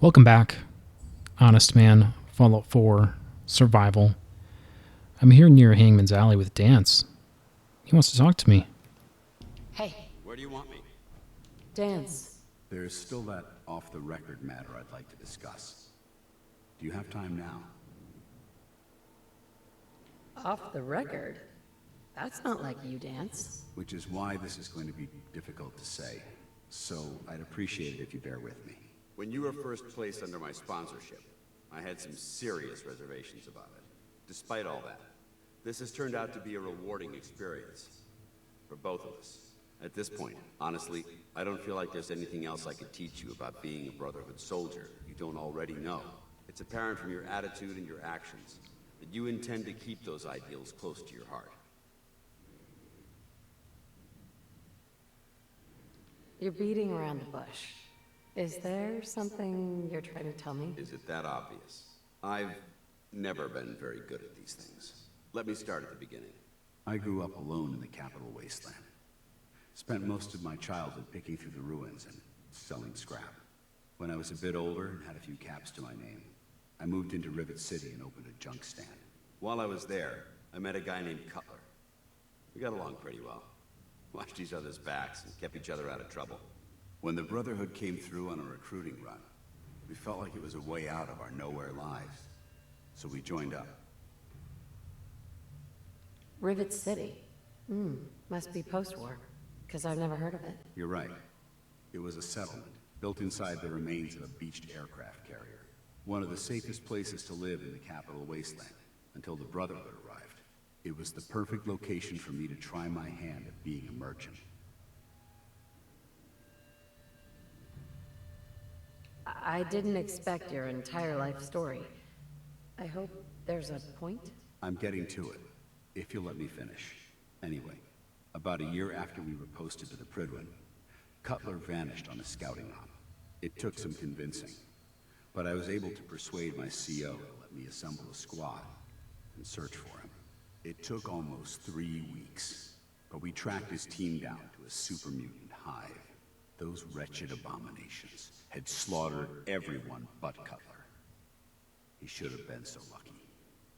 Welcome back, Honestman, Fallout 4, Survival. I'm here near Hangman's Alley with Danse. He wants to talk to me. Hey. Where do you want me? Danse. There's still that off-the-record matter I'd like to discuss. Do you have time now? Off the record? That's not like you, Danse. Which is why this is going to be difficult to say. So I'd appreciate it if you bear with me. When you were first placed under my sponsorship, I had some serious reservations about it. Despite all that, this has turned out to be a rewarding experience. For both of us. At this point, honestly, I don't feel like there's anything else I could teach you about being a Brotherhood soldier you don't already know. It's apparent from your attitude and your actions that you intend to keep those ideals close to your heart. You're beating around the bush. Is there something you're trying to tell me? Is it that obvious? I've never been very good at these things. Let me start at the beginning. I grew up alone in the capital wasteland. Spent most of my childhood picking through the ruins and selling scrap. When I was a bit older and had a few caps to my name, I moved into Rivet City and opened a junk stand. While I was there, I met a guy named Cutler. We got along pretty well. Watched each other's backs and kept each other out of trouble. When the Brotherhood came through on a recruiting run, we felt like it was a way out of our nowhere lives. So we joined up. Rivet City. Must be post-war, because I've never heard of it. You're right. It was a settlement, built inside the remains of a beached aircraft carrier. One of the safest places to live in the capital wasteland, until the Brotherhood arrived. It was the perfect location for me to try my hand at being a merchant. I didn't expect your entire life story. I hope there's a point? I'm getting to it, if you'll let me finish. Anyway, about a year after we were posted to the Prydwen, Cutler vanished on a scouting op. It took some convincing, but I was able to persuade my CO to let me assemble a squad and search for him. It took almost 3 weeks, but we tracked his team down to a super mutant hive. Those wretched abominations had slaughtered everyone but Cutler. He should have been so lucky.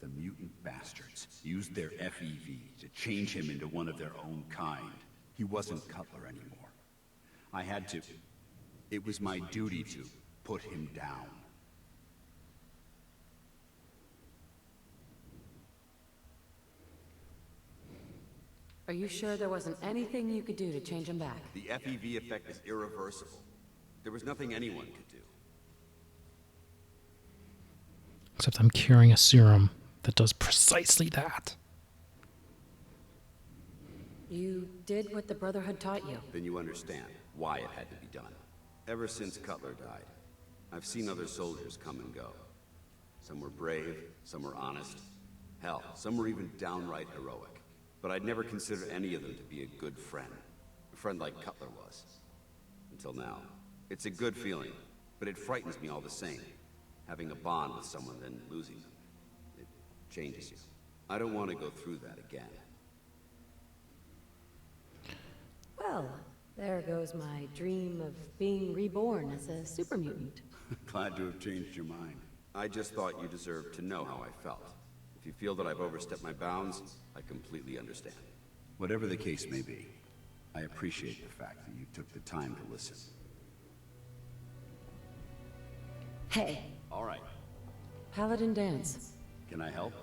The mutant bastards used their FEV to change him into one of their own kind. He wasn't Cutler anymore. I had to... It was my duty to put him down. Are you sure there wasn't anything you could do to change him back? The FEV effect is irreversible. There was nothing anyone could do. Except I'm carrying a serum that does precisely that. You did what the Brotherhood taught you. Then you understand why it had to be done. Ever since Cutler died, I've seen other soldiers come and go. Some were brave, some were honest. Hell, some were even downright heroic. But I'd never considered any of them to be a good friend. A friend like Cutler was. Until now. It's a good feeling, but it frightens me all the same. Having a bond with someone, then losing them. It changes you. I don't want to go through that again. Well, there goes my dream of being reborn as a super mutant. Glad to have changed your mind. I just thought you deserved to know how I felt. If you feel that I've overstepped my bounds, I completely understand. Whatever the case may be, I appreciate the fact that you took the time to listen. Hey, All right, Paladin Danse. can I help?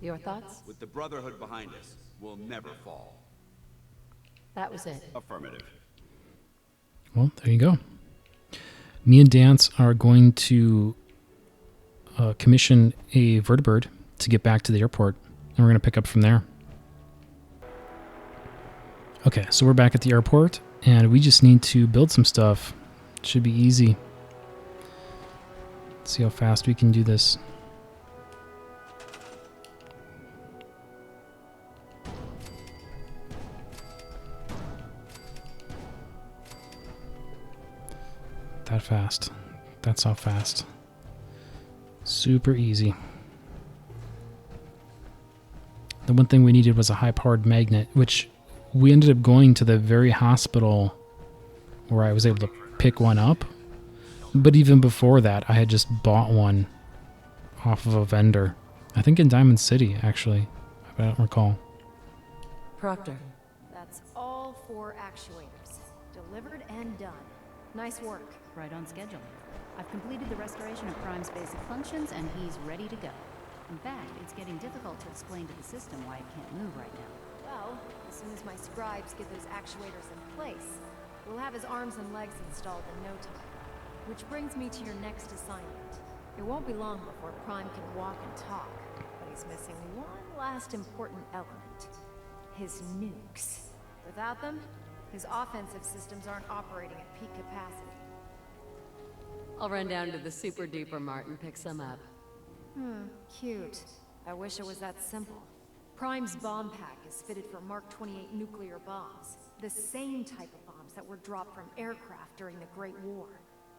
Your thoughts? With the Brotherhood behind us, we'll never fall. That was it. Affirmative. Well, there you go. Me and Danse are going to commission a vertibird to get back to the airport, and we're going to pick up from there. Okay, so we're back at the airport, and we just need to build some stuff. It should be easy. Let's see how fast we can do this. That fast. That's how fast. Super easy. The one thing we needed was a high-powered magnet, which we ended up going to the very hospital where I was able to pick one up. But even before that, I had just bought one off of a vendor. I think in Diamond City, actually. I don't recall. Proctor. That's all 4 actuators. Delivered and done. Nice work. Right on schedule. I've completed the restoration of Prime's basic functions, and he's ready to go. In fact, it's getting difficult to explain to the system why it can't move right now. Well, as soon as my scribes get those actuators in place, we'll have his arms and legs installed in no time. Which brings me to your next assignment. It won't be long before Prime can walk and talk, but he's missing one last important element. His nukes. Without them, his offensive systems aren't operating at peak capacity. I'll run down to the super duper mart and pick some up. Cute. I wish it was that simple. Prime's bomb pack is fitted for Mark 28 nuclear bombs, the same type of bombs that were dropped from aircraft during the Great War.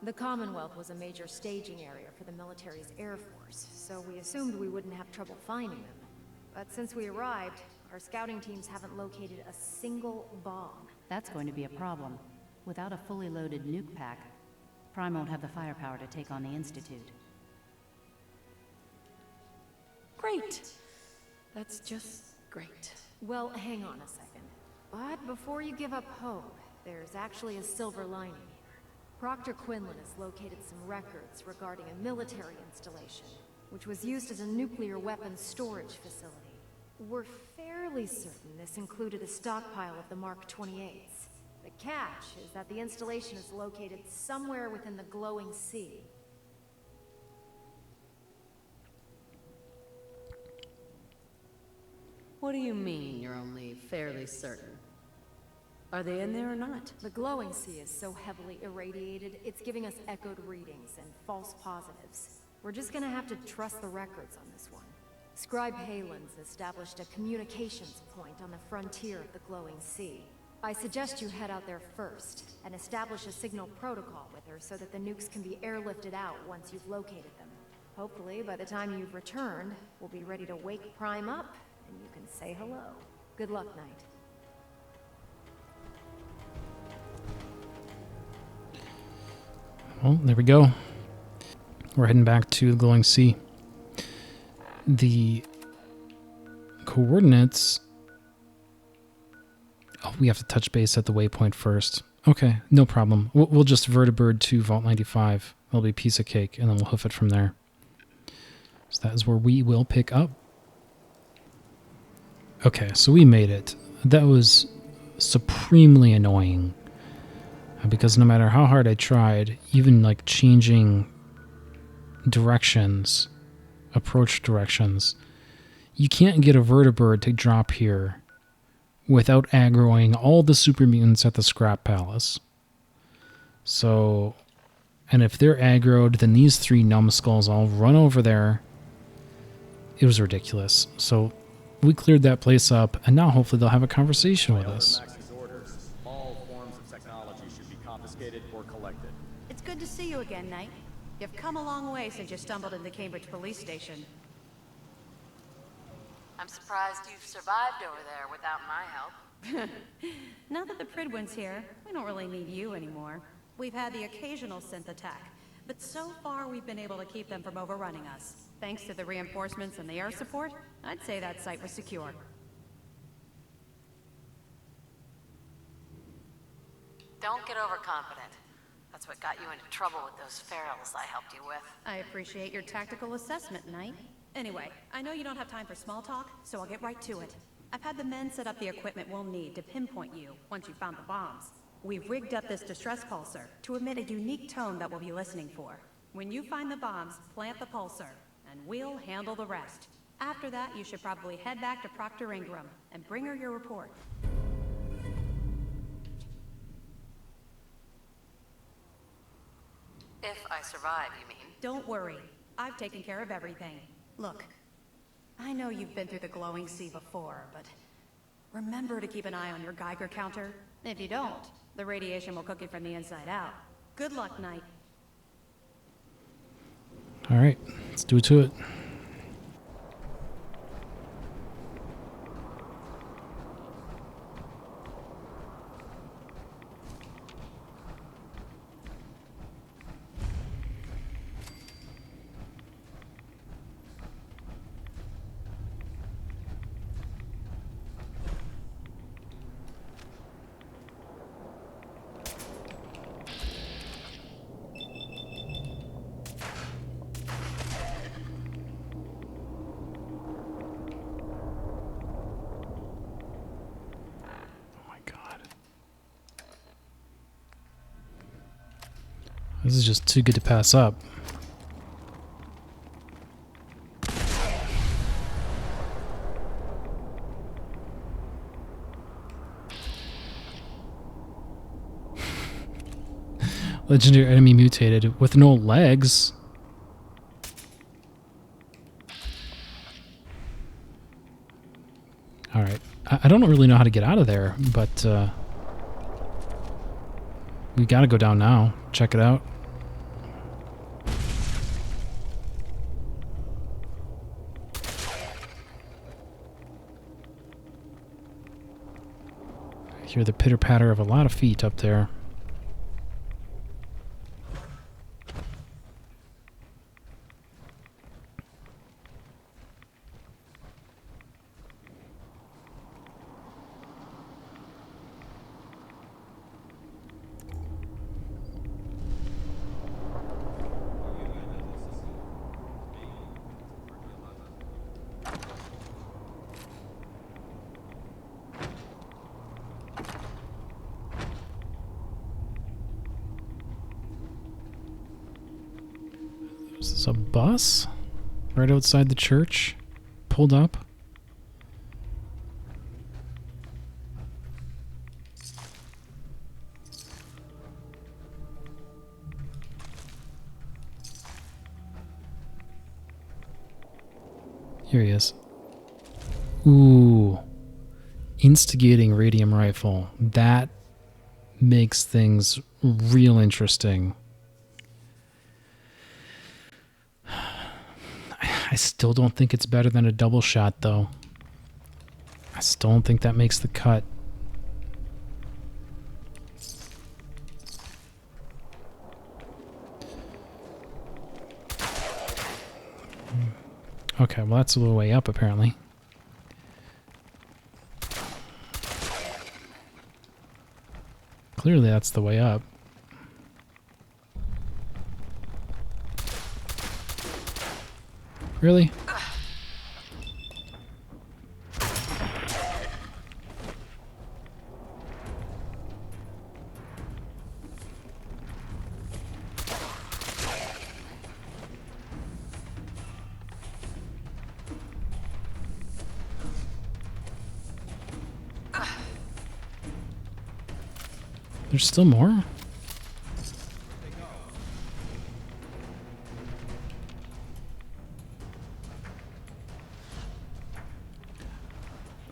The Commonwealth was a major staging area for the military's air force, so we assumed we wouldn't have trouble finding them. But since we arrived, our scouting teams haven't located a single bomb. That's going to be a problem. Without a fully loaded nuke pack, Prime won't have the firepower to take on the Institute. Great. That's just great. Well, hang on a second. But before you give up hope, there's actually a silver lining here. Proctor Quinlan has located some records regarding a military installation, which was used as a nuclear weapons storage facility. We're fairly certain this included a stockpile of the Mark 28s. The catch is that the installation is located somewhere within the glowing sea. What do you mean you're only fairly certain? Are they in there or not? The glowing sea is so heavily irradiated, it's giving us echoed readings and false positives. We're just gonna have to trust the records on this one. Scribe Halen's established a communications point on the frontier of the glowing sea. I suggest you head out there first, and establish a signal protocol with her so that the nukes can be airlifted out once you've located them. Hopefully, by the time you've returned, we'll be ready to wake Prime up, and you can say hello. Good luck, Knight. Well, there we go. We're heading back to the glowing sea. The coordinates... Oh, we have to touch base at the waypoint first. Okay, no problem. We'll just vertibird to Vault 95. That'll be a piece of cake, and then we'll hoof it from there. So that is where we will pick up. Okay, so we made it. That was supremely annoying. Because no matter how hard I tried, even like changing directions, approach directions, you can't get a vertibird to drop here without aggroing all the super mutants at the Scrap Palace. So, and if they're aggroed, then these 3 numbskulls all run over there. It was ridiculous. So we cleared that place up, and now hopefully they'll have a conversation with us. All forms of technology should be confiscated or collected. It's good to see you again, Knight. You've come a long way since you stumbled into Cambridge Police Station. I'm surprised you've survived over there without my help. Now that the Pridwin's here, we don't really need you anymore. We've had the occasional synth attack, but so far we've been able to keep them from overrunning us. Thanks to the reinforcements and the air support, I'd say that site was secure. Don't get overconfident. That's what got you into trouble with those ferals I helped you with. I appreciate your tactical assessment, Knight. Anyway, I know you don't have time for small talk, so I'll get right to it. I've had the men set up the equipment we'll need to pinpoint you once you've found the bombs. We've rigged up this distress pulsar to emit a unique tone that we'll be listening for. When you find the bombs, plant the pulsar, and we'll handle the rest. After that, you should probably head back to Proctor Ingram and bring her your report. If I survive, you mean? Don't worry. I've taken care of everything. Look, I know you've been through the glowing sea before, but remember to keep an eye on your Geiger counter. If you don't, the radiation will cook you from the inside out. Good luck, Knight. All right, let's do it to it. This is just too good to pass up. Legendary enemy mutated with no legs. Alright. I don't really know how to get out of there, but we gotta go down now. Check it out. I hear the pitter-patter of a lot of feet up there. Is this a bus? Right outside the church? Pulled up? Here he is. Ooh. Instigating radium rifle. That makes things real interesting. I still don't think it's better than a double shot, though. I still don't think that makes the cut. Okay, well that's a little way up, apparently. Clearly that's the way up. Really? There's still more?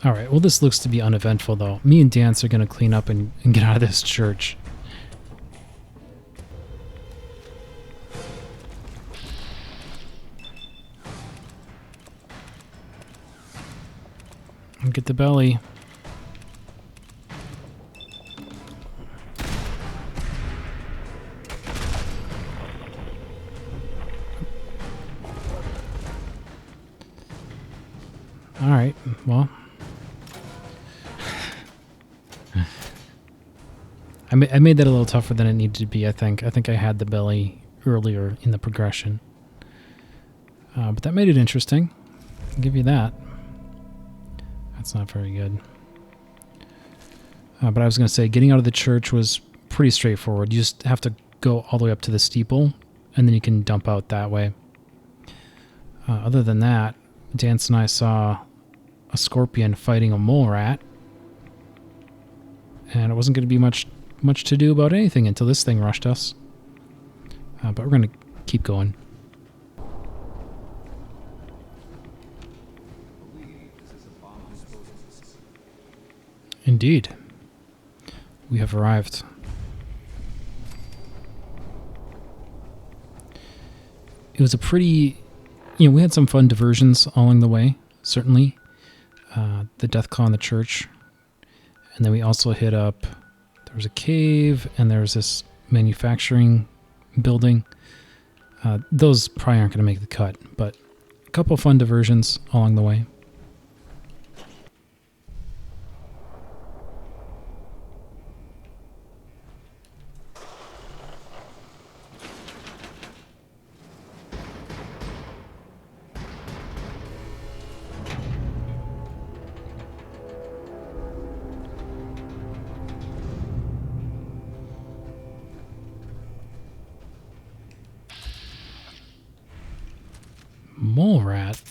Alright, well this looks to be uneventful though. Me and Danse are going to clean up and get out of this church. And get the belly. Alright, well. I made that a little tougher than it needed to be, I think. I think I had the belly earlier in the progression. But that made it interesting. I'll give you that. That's not very good. But I was going to say, getting out of the church was pretty straightforward. You just have to go all the way up to the steeple, and then you can dump out that way. Other than that, Danse and I saw a scorpion fighting a mole rat. And it wasn't going to be much to do about anything until this thing rushed us. But we're going to keep going. Indeed. We have arrived. It was a pretty... we had some fun diversions along the way, certainly. The death claw in the church. And then we also hit up... There was a cave, and there was this manufacturing building. Those probably aren't going to make the cut, but a couple fun diversions along the way. Mole rat?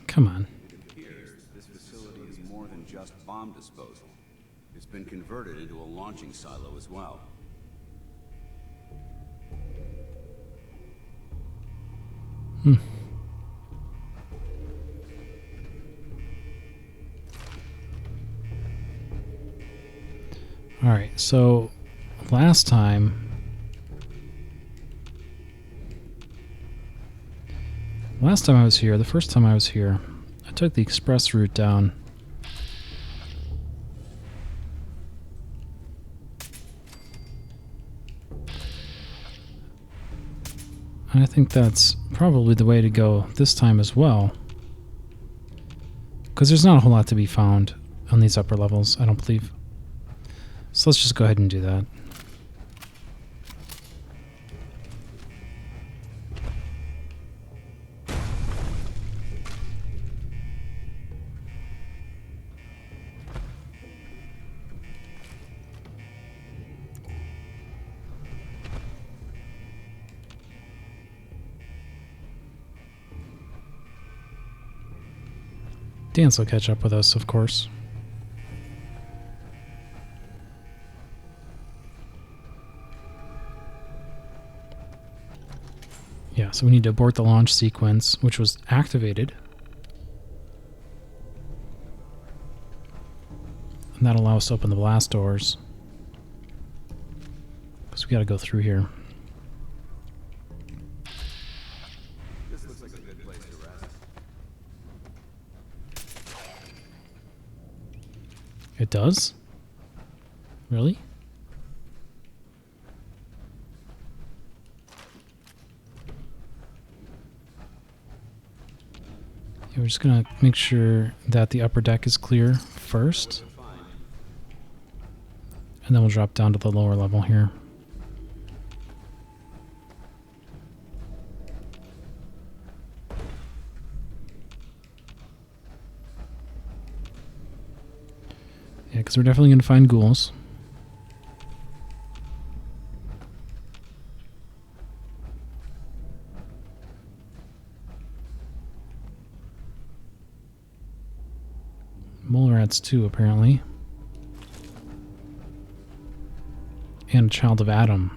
Come on. It appears this facility is more than just bomb disposal. It's been converted into a launching silo as well. Alright, so last time I was here, the first time I was here, I took the express route down. And I think that's probably the way to go this time as well. Because there's not a whole lot to be found on these upper levels, I don't believe. So let's just go ahead and do that. Danse will catch up with us, of course. Yeah, so we need to abort the launch sequence, which was activated. And that'll allow us to open the blast doors. Because we gotta go through here. This looks like a good place to rest. It does? Really? Yeah, we're just gonna make sure that the upper deck is clear first. And then we'll drop down to the lower level here. Yeah, because we're definitely going to find ghouls. Mole rats too, apparently. And a child of Adam.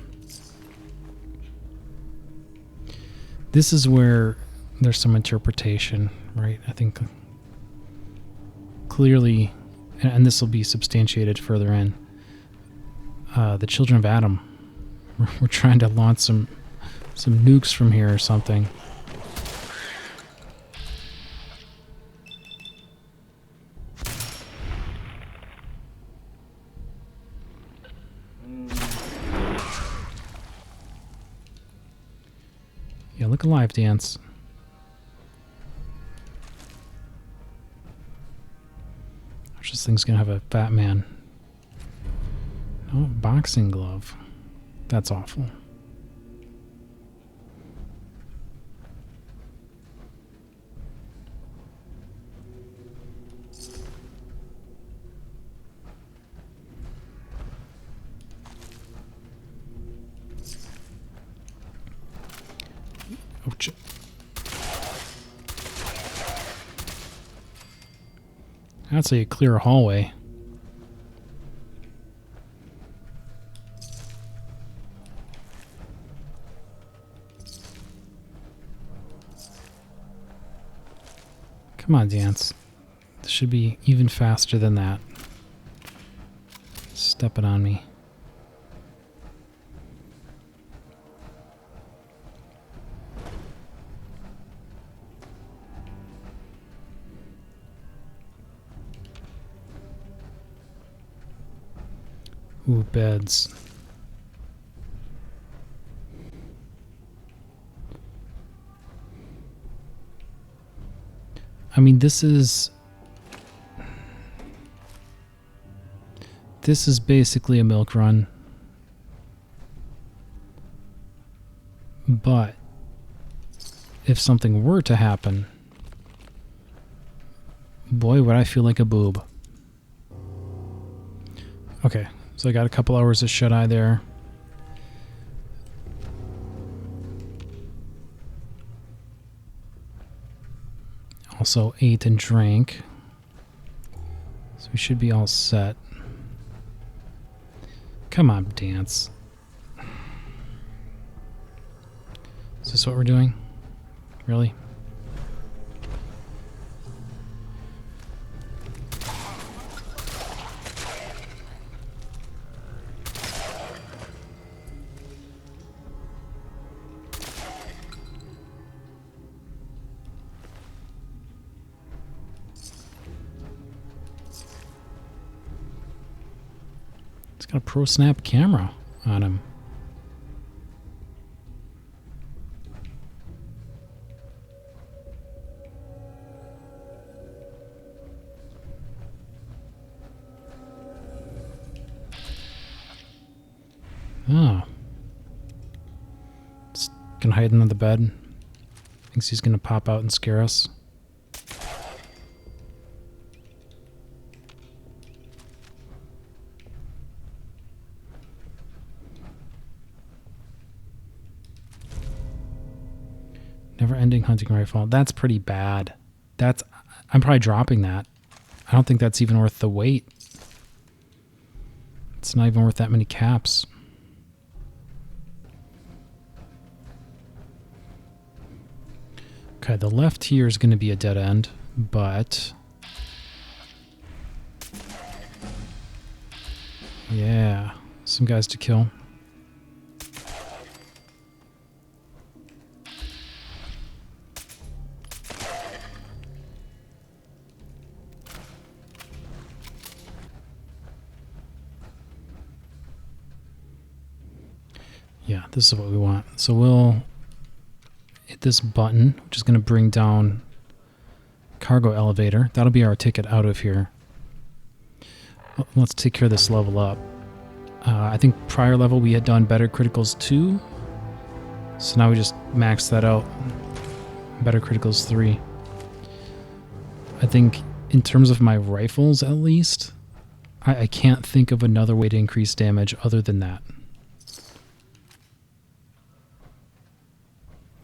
This is where there's some interpretation, right? I think clearly, and this will be substantiated further in, the children of Adam. We're trying to launch some nukes from here or something. Yeah, look alive, Danse. This thing's gonna have a fat man. Oh, boxing glove. That's awful. Oh, that's a clear hallway. Come on, Danse. This should be even faster than that. Step it on me. Ooh, beds. I mean, this is basically a milk run. But if something were to happen, boy, would I feel like a boob. Okay. So I got a couple hours of shut-eye there. also ate and drank. So we should be all set. Come on, Danse. Is this what we're doing? Really? It's got a pro snap camera on him. Oh. It's gonna hide under the bed. Thinks he's gonna pop out and scare us. Never-ending hunting rifle. That's pretty bad. I'm probably dropping that. I don't think that's even worth the wait. It's not even worth that many caps. Okay, the left here is going to be a dead end, but... yeah, some guys to kill. Yeah, this is what we want. So we'll hit this button, which is going to bring down cargo elevator. That'll be our ticket out of here. Let's take care of this level up. I think prior level we had done better criticals 2. So now we just max that out. Better criticals 3. I think in terms of my rifles at least, I can't think of another way to increase damage other than that.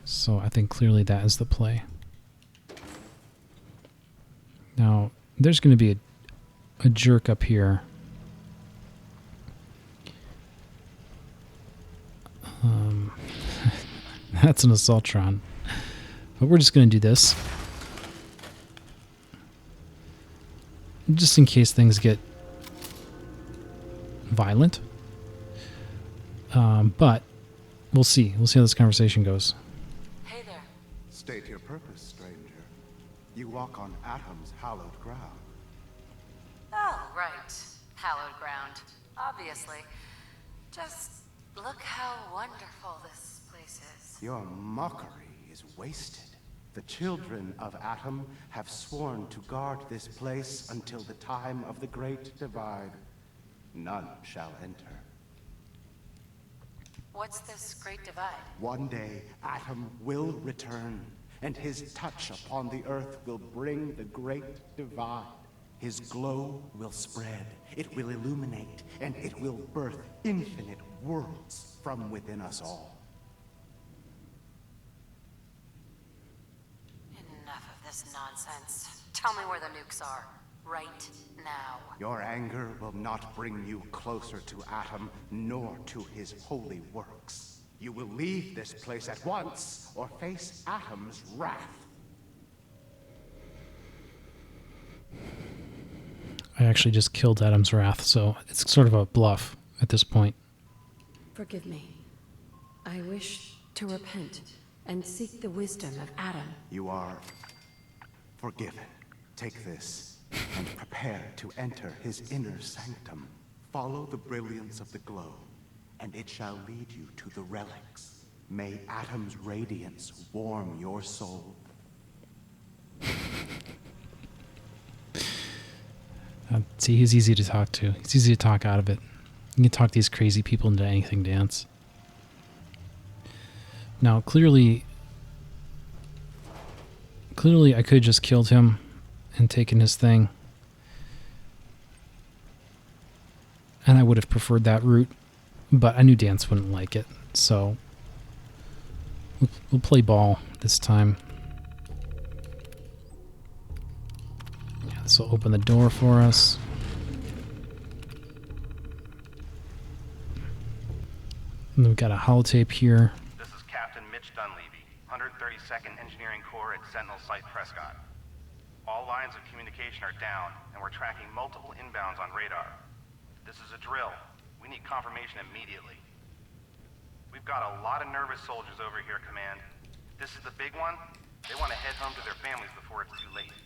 So I think clearly that is the play. Now, there's going to be a jerk up here. That's an Assaultron. But we're just going to do this. Just in case things get violent. But we'll see. We'll see how this conversation goes. Hey there. State your purpose, stranger. You walk on Atom's hallowed ground. Oh, right. Hallowed ground. Obviously. Just look how wonderful this place is. Your mockery is wasted. The children of Atom have sworn to guard this place until the time of the Great Divide. None shall enter. What's this great divide? One day, Atom will return, and his touch upon the earth will bring the Great Divide. His glow will spread, it will illuminate, and it will birth infinite worlds from within us all. Enough of this nonsense. Tell me where the nukes are. Right now. Your anger will not bring you closer to Atom, nor to his holy works. You will leave this place at once, or face Atom's wrath. I actually just killed Adam's Wrath, so it's sort of a bluff at this point. Forgive me. I wish to repent and seek the wisdom of Adam. You are forgiven. Take this, and prepare to enter his inner sanctum. Follow the brilliance of the glow, and it shall lead you to the relics. May Atom's radiance warm your soul. See, he's easy to talk to. He's easy to talk out of it. You can talk these crazy people into anything, Danse. Now, clearly I could have just killed him and taken his thing. And I would have preferred that route, but I knew Danse wouldn't like it, so we'll play ball this time. This will open the door for us. And we've got a holotape here. This is Captain Mitch Dunleavy, 132nd Engineering Corps at Sentinel Site Prescott. All lines of communication are down, and we're tracking multiple inbounds on radar. This is a drill. We need confirmation immediately. We've got a lot of nervous soldiers over here, Command. This is the big one. They want to head home to their families before it's too late.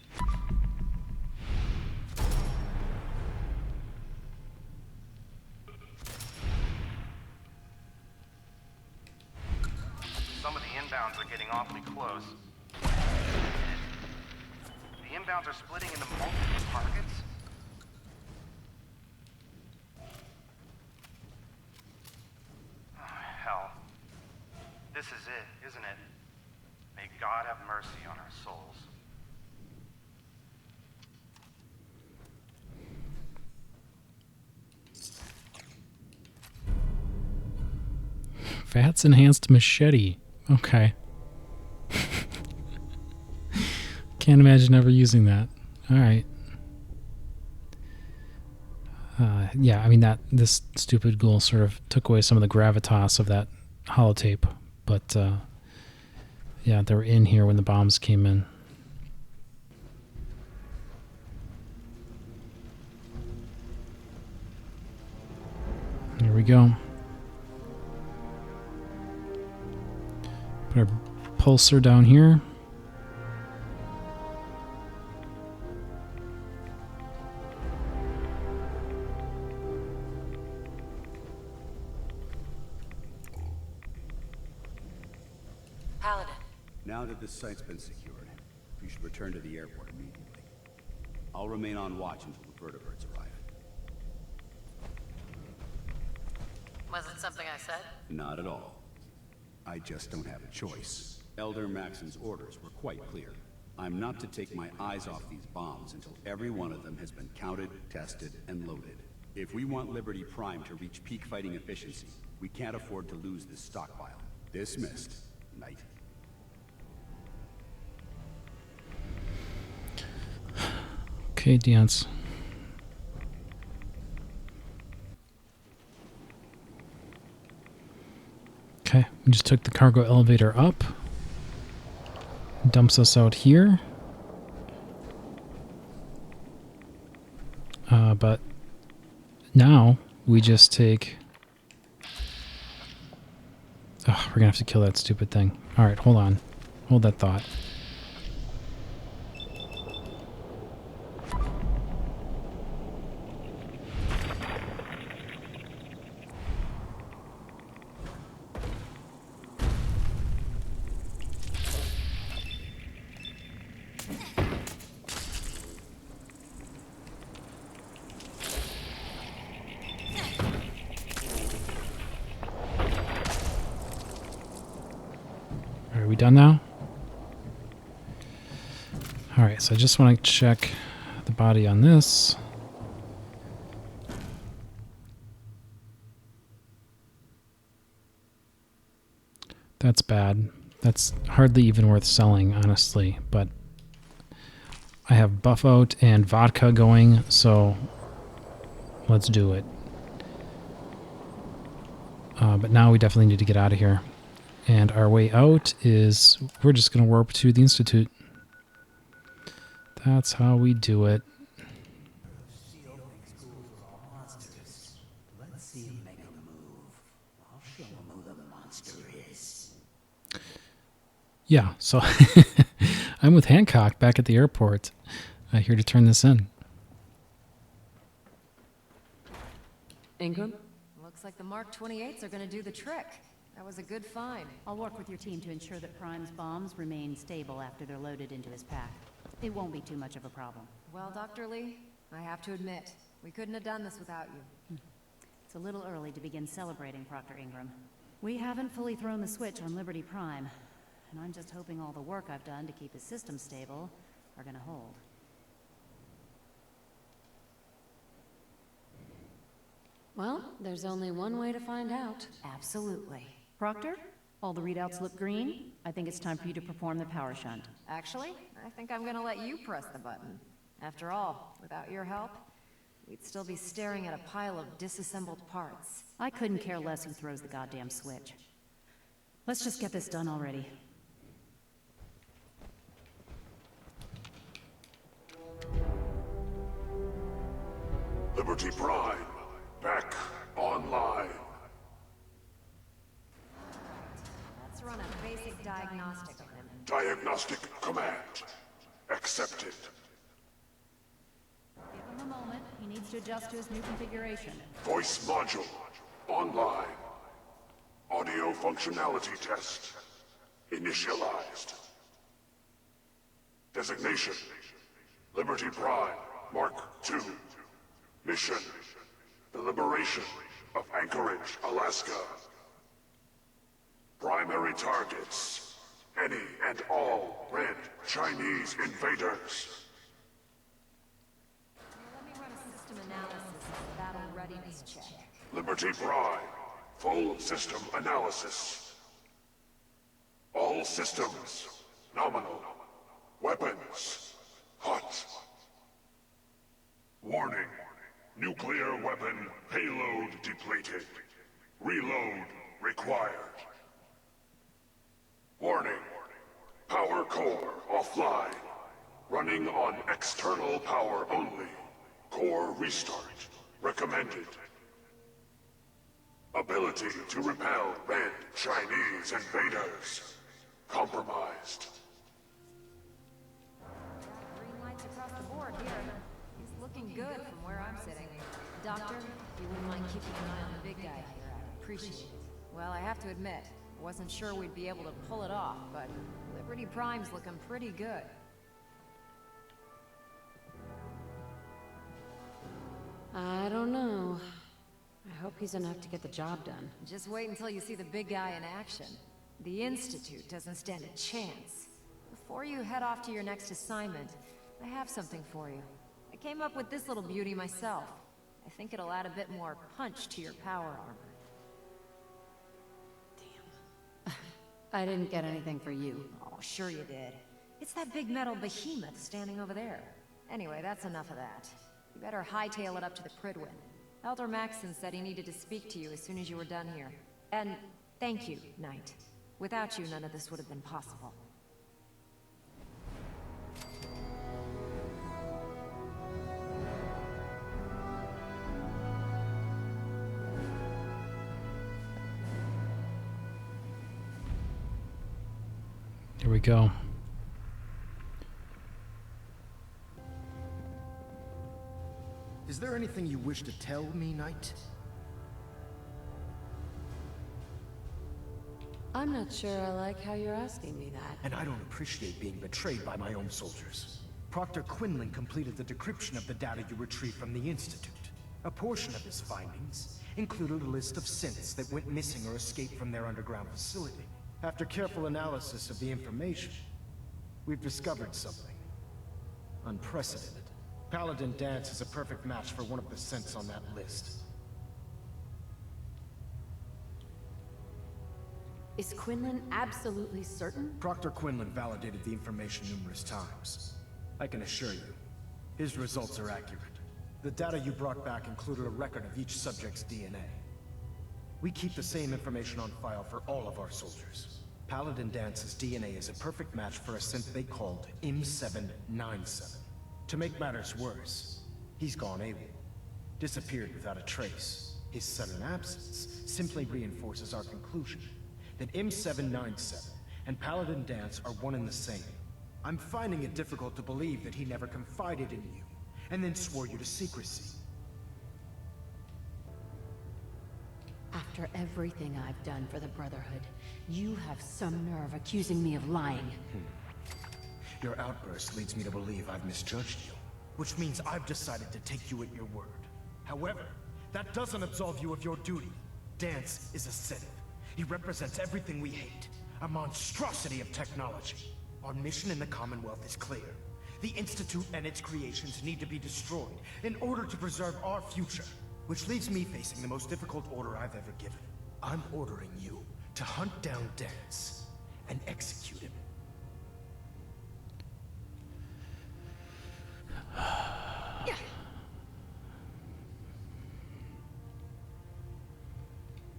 Some of the inbounds are getting awfully close. The inbounds are splitting into multiple targets. Oh, hell. This is it, isn't it? May God have mercy on our souls. VATS enhanced machete. Okay. Can't imagine ever using that. Alright. Yeah, I mean, this stupid ghoul sort of took away some of the gravitas of that holotape. But, yeah, they were in here when the bombs came in. Here we go. Put our pulsar down here. Paladin. Now that this site's been secured, you should return to the airport immediately. I'll remain on watch until the vertebrates arrive. Was it something I said? Not at all. I just don't have a choice. Elder Maxon's orders were quite clear. I'm not to take my eyes off these bombs until every one of them has been counted, tested, and loaded. If we want Liberty Prime to reach peak fighting efficiency, we can't afford to lose this stockpile. Dismissed, Knight. Okay, Danse. Okay, we just took the cargo elevator up. Dumps us out here. But now we just take... Oh, we're gonna have to kill that stupid thing. Alright, hold on. Hold that thought. Are we done now? Alright, so I just want to check the body on this. That's bad. That's hardly even worth selling, honestly, but I have buff out and vodka going, so let's do it. But now we definitely need to get out of here. And our way out is, we're just going to warp to the Institute. That's how we do it. Let's see him make a move. I'll show him who the monster is. Yeah, so I'm with Hancock back at the airport, here to turn this in. Ingram? Looks like the Mark 28s are gonna do the trick. That was a good find. I'll work with your team to ensure that Prime's bombs remain stable after they're loaded into his pack. It won't be too much of a problem. Well, Dr. Lee, I have to admit, we couldn't have done this without you. It's a little early to begin celebrating, Proctor Ingram. We haven't fully thrown the switch on Liberty Prime, and I'm just hoping all the work I've done to keep his system stable are gonna hold. Well, there's only one way to find out. Absolutely. Proctor, all the readouts look green. I think it's time for you to perform the power shunt. Actually, I think I'm gonna let you press the button. After all, without your help, we'd still be staring at a pile of disassembled parts. I couldn't care less who throws the goddamn switch. Let's just get this done already. Liberty Prime, back online. Let's run a basic diagnostic of him. Diagnostic command accepted. Give him a moment. He needs to adjust to his new configuration. Voice module online. Audio functionality test initialized. Designation: Liberty Prime Mark II. Mission: the liberation of Anchorage, Alaska. Primary targets: any and all red Chinese invaders. Let me run a system analysis of battle readiness check. Liberty Prime, full system analysis. All systems nominal. Weapons hot. Warning: nuclear weapon payload depleted. Reload required. Warning: power core offline. Running on external power only. Core restart recommended. Ability to repel red Chinese invaders compromised. Green lights across the board here. He's looking good from where I'm sitting. Doctor, if you wouldn't mind keeping an eye on the big guy here, I'd appreciate it. Well, I have to admit, I wasn't sure we'd be able to pull it off, but Liberty Prime's looking pretty good. I don't know. I hope he's enough to get the job done. Just wait until you see the big guy in action. The Institute doesn't stand a chance. Before you head off to your next assignment, I have something for you. I came up with this little beauty myself. I think it'll add a bit more punch to your power armor. I didn't get anything for you. Oh, sure you did. It's that big metal behemoth standing over there. Anyway, that's enough of that. You better hightail it up to the Pridwin. Elder Maxson said he needed to speak to you as soon as you were done here. And thank you, Knight. Without you, none of this would have been possible. Here we go. Is there anything you wish to tell me, Knight? I'm not sure I like how you're asking me that. And I don't appreciate being betrayed by my own soldiers. Proctor Quinlan completed the decryption of the data you retrieved from the Institute. A portion of his findings included a list of synths that went missing or escaped from their underground facility. After careful analysis of the information, we've discovered something unprecedented. Paladin Danse is a perfect match for one of the synths on that list. Is Quinlan absolutely certain? Proctor Quinlan validated the information numerous times. I can assure you, his results are accurate. The data you brought back included a record of each subject's DNA. We keep the same information on file for all of our soldiers. Paladin Dance's DNA is a perfect match for a synth they called M797. To make matters worse, he's gone AWOL. Disappeared without a trace. His sudden absence simply reinforces our conclusion that M797 and Paladin Danse are one and the same. I'm finding it difficult to believe that he never confided in you, and then swore you to secrecy. After everything I've done for the Brotherhood, you have some nerve accusing me of lying. Your outburst leads me to believe I've misjudged you, which means I've decided to take you at your word. However, that doesn't absolve you of your duty. Danse is a Sith. He represents everything we hate, a monstrosity of technology. Our mission in the Commonwealth is clear. The Institute and its creations need to be destroyed in order to preserve our future, which leaves me facing the most difficult order I've ever given. I'm ordering you to hunt down Danse and execute him.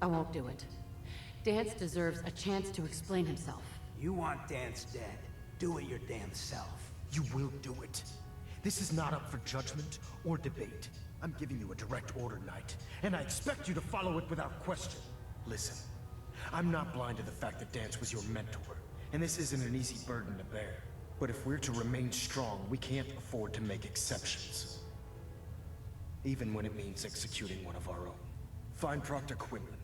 I won't do it. Danse deserves a chance to explain himself. You want Danse dead. Do it your damn self. You will do it. This is not up for judgment or debate. I'm giving you a direct order, Knight, and I expect you to follow it without question. Listen, I'm not blind to the fact that Danse was your mentor, and this isn't an easy burden to bear. But if we're to remain strong, we can't afford to make exceptions. Even when it means executing one of our own. Find Proctor Quinlan.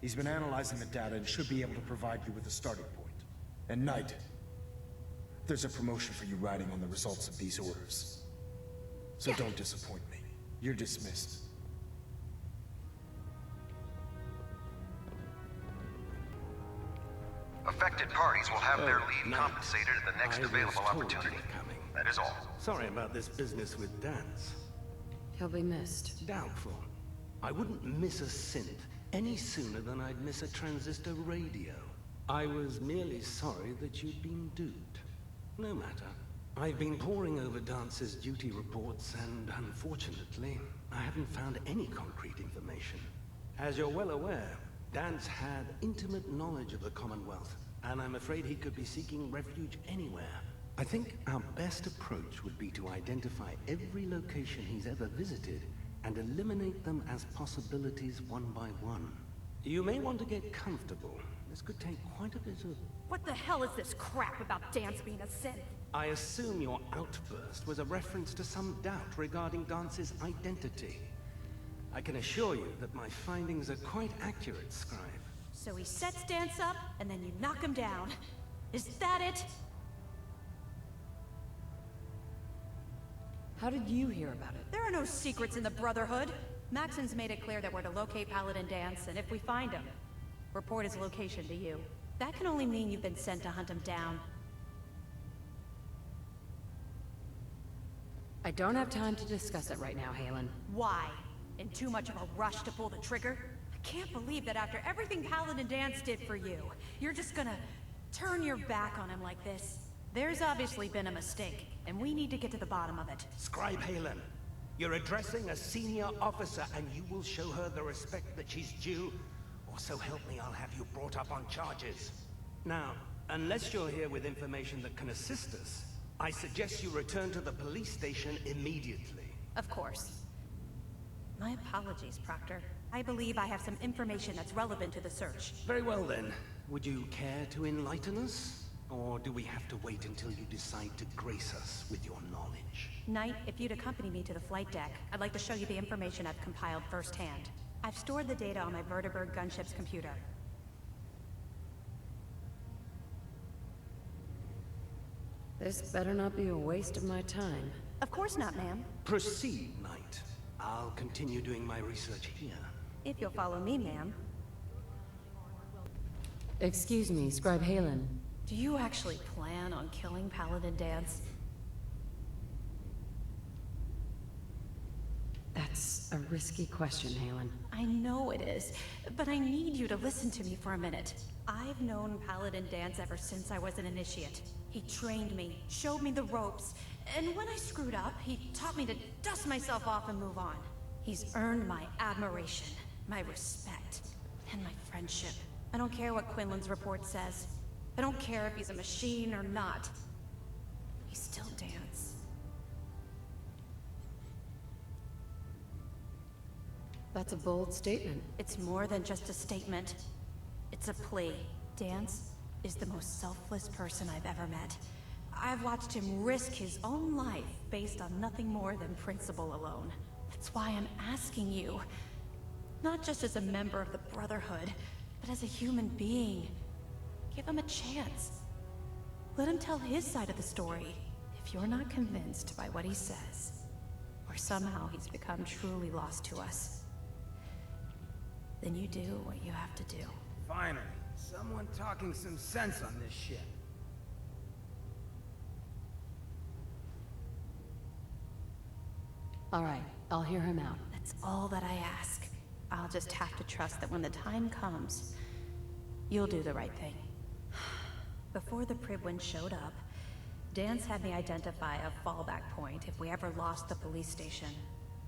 He's been analyzing the data and should be able to provide you with a starting point. And Knight, there's a promotion for you riding on the results of these orders. So don't disappoint me. You're dismissed. Affected parties will have their leave compensated at the next available opportunity. That is all. Sorry about this business with Danse. He'll be missed. Doubtful. I wouldn't miss a synth any sooner than I'd miss a transistor radio. I was merely sorry that you'd been duped. No matter. I've been poring over Dance's duty reports, and unfortunately, I haven't found any concrete information. As you're well aware, Danse had intimate knowledge of the Commonwealth, and I'm afraid he could be seeking refuge anywhere. I think our best approach would be to identify every location he's ever visited and eliminate them as possibilities one by one. You may want to get comfortable. This could take quite a bit of... What the hell is this crap about Danse being a synth? I assume your outburst was a reference to some doubt regarding Dance's identity. I can assure you that my findings are quite accurate, Scribe. So he sets Danse up, and then you knock him down. Is that it? How did you hear about it? There are no secrets in the Brotherhood. Maxon's made it clear that we're to locate Paladin Danse, and if we find him, report his location to you. That can only mean you've been sent to hunt him down. I don't have time to discuss it right now, Halen. Why? In too much of a rush to pull the trigger? I can't believe that after everything Paladin Danse did for you, you're just gonna turn your back on him like this. There's obviously been a mistake, and we need to get to the bottom of it. Scribe Halen, you're addressing a senior officer, and you will show her the respect that she's due, or so help me, I'll have you brought up on charges. Now, unless you're here with information that can assist us, I suggest you return to the police station immediately. Of course. My apologies, Proctor. I believe I have some information that's relevant to the search. Very well then. Would you care to enlighten us? Or do we have to wait until you decide to grace us with your knowledge? Knight, if you'd accompany me to the flight deck, I'd like to show you the information I've compiled firsthand. I've stored the data on my Vertibird gunship's computer. This better not be a waste of my time. Of course not, ma'am. Proceed, Knight. I'll continue doing my research here. If you'll follow me, ma'am. Excuse me, Scribe Halen. Do you actually plan on killing Paladin Danse? That's a risky question, Halen. I know it is, but I need you to listen to me for a minute. I've known Paladin Danse ever since I was an initiate. He trained me, showed me the ropes, and when I screwed up, he taught me to dust myself off and move on. He's earned my admiration, my respect, and my friendship. I don't care what Quinlan's report says. I don't care if he's a machine or not. He's still Danse. That's a bold statement. It's more than just a statement. It's a plea. Danse is the most selfless person I've ever met. I've watched him risk his own life based on nothing more than principle alone. That's why I'm asking you. Not just as a member of the Brotherhood, but as a human being. Give him a chance. Let him tell his side of the story. If you're not convinced by what he says, or somehow he's become truly lost to us, then you do what you have to do. Finally, someone talking some sense on this ship. All right, I'll hear him out. That's all that I ask. I'll just have to trust that when the time comes, you'll do the right thing. Before the Pribwin showed up, Danse had me identify a fallback point if we ever lost the police station.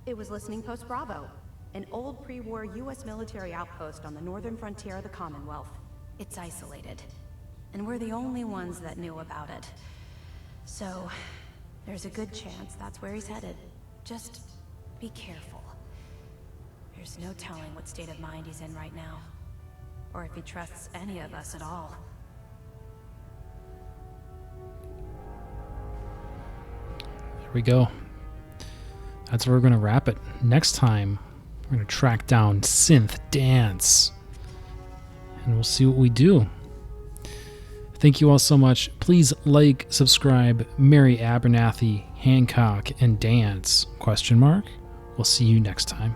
It was Listening Post Bravo, An old pre-war US military outpost on the northern frontier of the Commonwealth. It's isolated, and we're the only ones that knew about it. So, there's a good chance that's where he's headed. Just be careful. There's no telling what state of mind he's in right now, or if he trusts any of us at all. There we go. That's where we're going to wrap it. Next time, we're going to track down Synth Danse, and we'll see what we do. Thank you all so much. Please like, subscribe, marry Abernathy, Hancock, and Dance, ? We'll see you next time.